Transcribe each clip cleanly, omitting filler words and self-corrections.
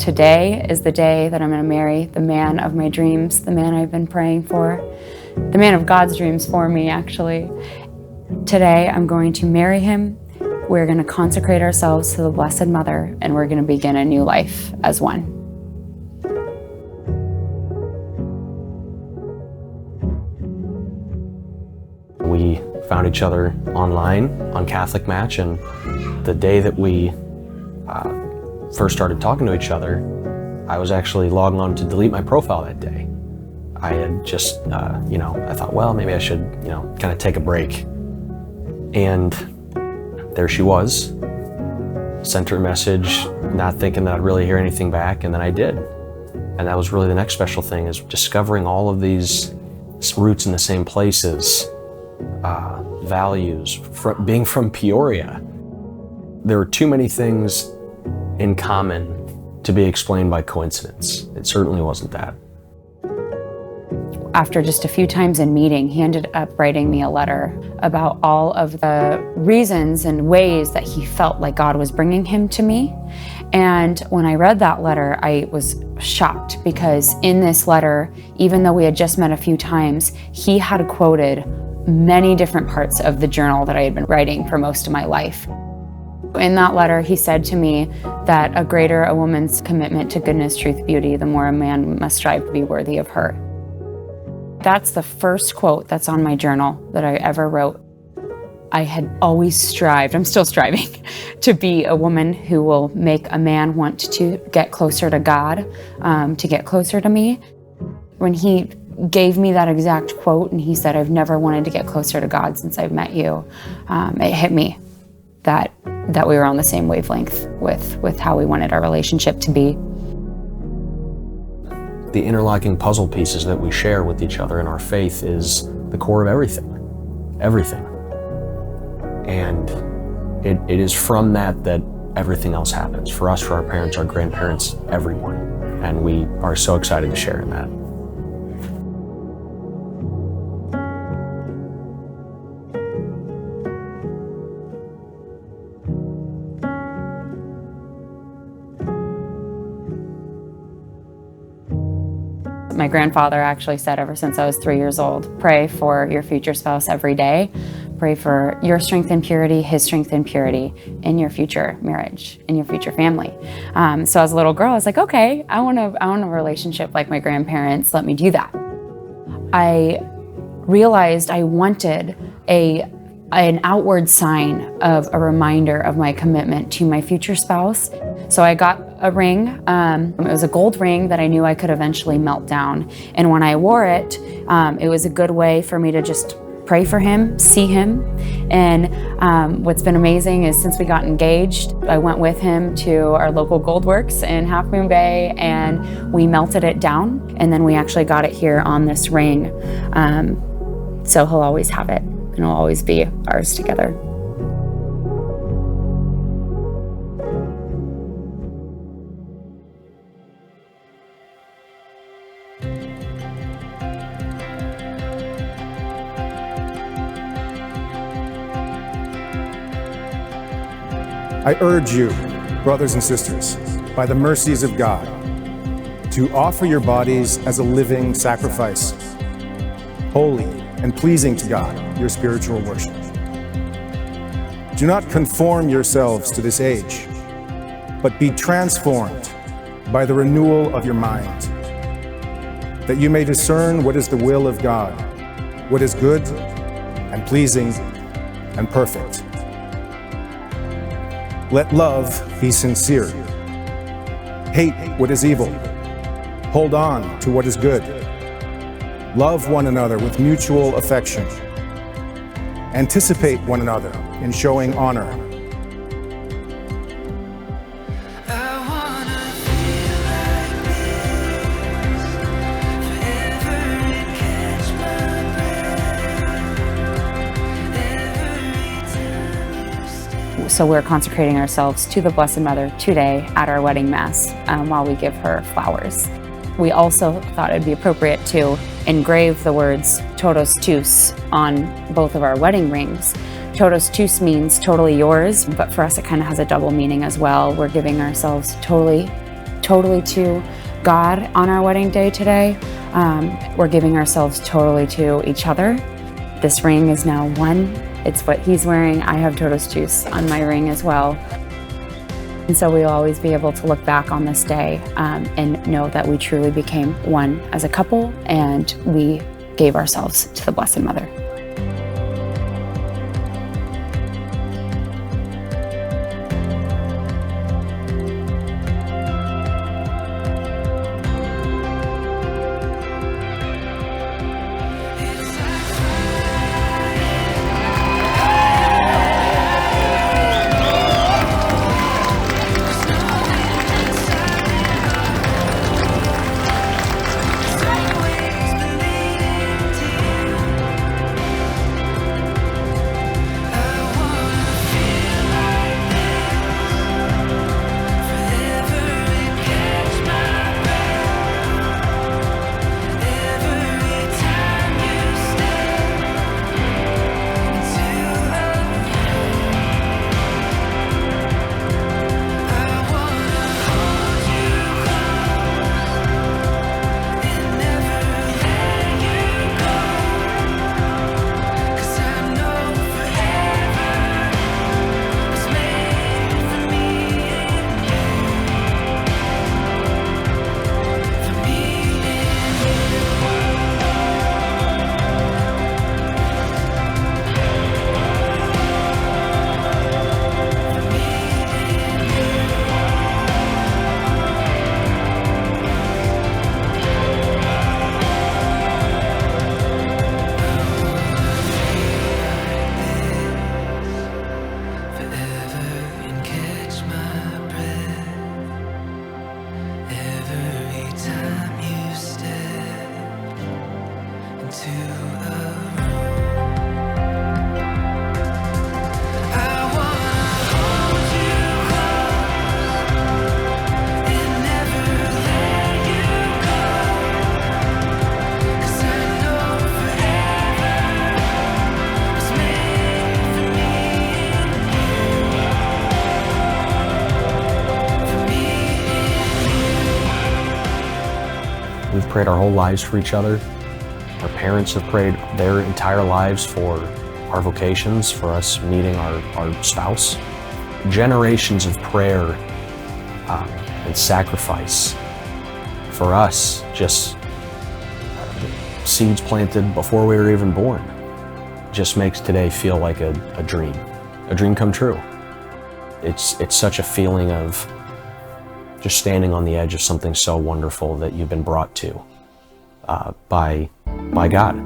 Today is the day that I'm going to marry the man of my dreams, the man I've been praying for, the man of God's dreams for me, actually. Today, I'm going to marry him. We're going to consecrate ourselves to the Blessed Mother, and we're going to begin a new life as one. We found each other online on Catholic Match, and the day that we first started talking to each other, I was actually logging on to delete my profile that day. I had just, I thought, well, maybe I should, kind of take a break. And there she was. Sent her a message, not thinking that I'd really hear anything back, and then I did. And that was really the next special thing, is discovering all of these roots in the same places, values, being from Peoria. There were too many things in common to be explained by coincidence. It certainly wasn't that. After just a few times in meeting, he ended up writing me a letter about all of the reasons and ways that he felt like God was bringing him to me. And when I read that letter, I was shocked, because in this letter, even though we had just met a few times, he had quoted many different parts of the journal that I had been writing for most of my life. In that letter, he said to me that a greater a woman's commitment to goodness, truth, beauty, the more a man must strive to be worthy of her. That's the first quote that's on my journal that I ever wrote. I had always strived, I'm still striving, to be a woman who will make a man want to get closer to God, to get closer to me. When he gave me that exact quote and he said, "I've never wanted to get closer to God since I've met you," it hit me that we were on the same wavelength with how we wanted our relationship to be. The interlocking puzzle pieces that we share with each other in our faith is the core of everything. Everything. And it is from that everything else happens. For us, for our parents, our grandparents, everyone. And we are so excited to share in that. My grandfather actually said, ever since I was 3 years old, pray for your future spouse every day. Pray for your strength and purity, his strength and purity in your future marriage, in your future family. So as a little girl, I was like, okay, I want a relationship like my grandparents. Let me do that. I realized I wanted an outward sign of a reminder of my commitment to my future spouse. So I got a ring. It was a gold ring that I knew I could eventually melt down. And when I wore it, it was a good way for me to just pray for him, see him. And what's been amazing is since we got engaged, I went with him to our local gold works in Half Moon Bay, and we melted it down. And then we actually got it here on this ring. So he'll always have it, and it'll always be ours together. I urge you, brothers and sisters, by the mercies of God, to offer your bodies as a living sacrifice, holy and pleasing to God, your spiritual worship. Do not conform yourselves to this age, but be transformed by the renewal of your mind, that you may discern what is the will of God, what is good and pleasing and perfect. Let love be sincere. Hate what is evil. Hold on to what is good. Love one another with mutual affection. Anticipate one another in showing honor. So we're consecrating ourselves to the Blessed Mother today at our wedding mass while we give her flowers. We also thought it'd be appropriate to engrave the words Totus Tuus on both of our wedding rings. Totus Tuus means totally yours, but for us it kind of has a double meaning as well. We're giving ourselves totally totally to God on our wedding day today. We're giving ourselves totally to each other. This ring is now one. It's what he's wearing. I have Toto's juice on my ring as well. And so we'll always be able to look back on this day and know that we truly became one as a couple, and we gave ourselves to the Blessed Mother. We've prayed our whole lives for each other. Our parents have prayed their entire lives for our vocations, for us meeting our spouse. Generations of prayer and sacrifice for us, just seeds planted before we were even born, just makes today feel like a dream come true. It's such a feeling of just standing on the edge of something so wonderful that you've been brought to by God.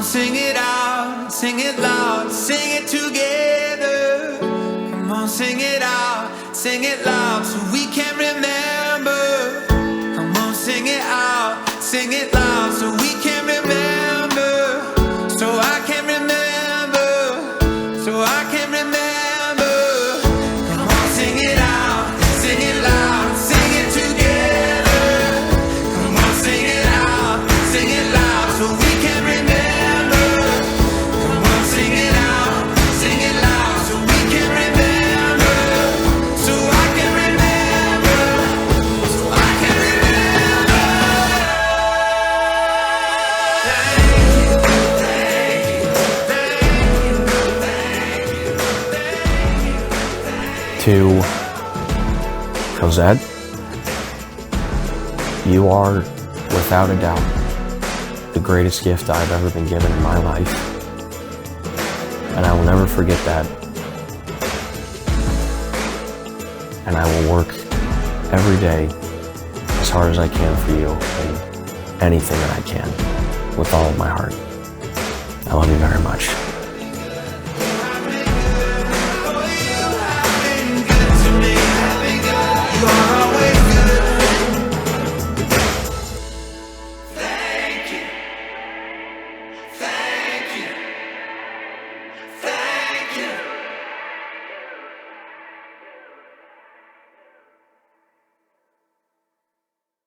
Sing it out, sing it loud, sing it together. Come on, sing it out, sing it loud so we can remember. Come on, sing it out, sing it loud so we can remember. So I can remember, so I can remember. Come on, sing it out, sing it loud, sing it together. Come on, sing it out, sing it loud so we can remember. To Cosette, you are, without a doubt, the greatest gift I've ever been given in my life. And I will never forget that. And I will work every day as hard as I can for you and anything that I can with all of my heart. I love you very much.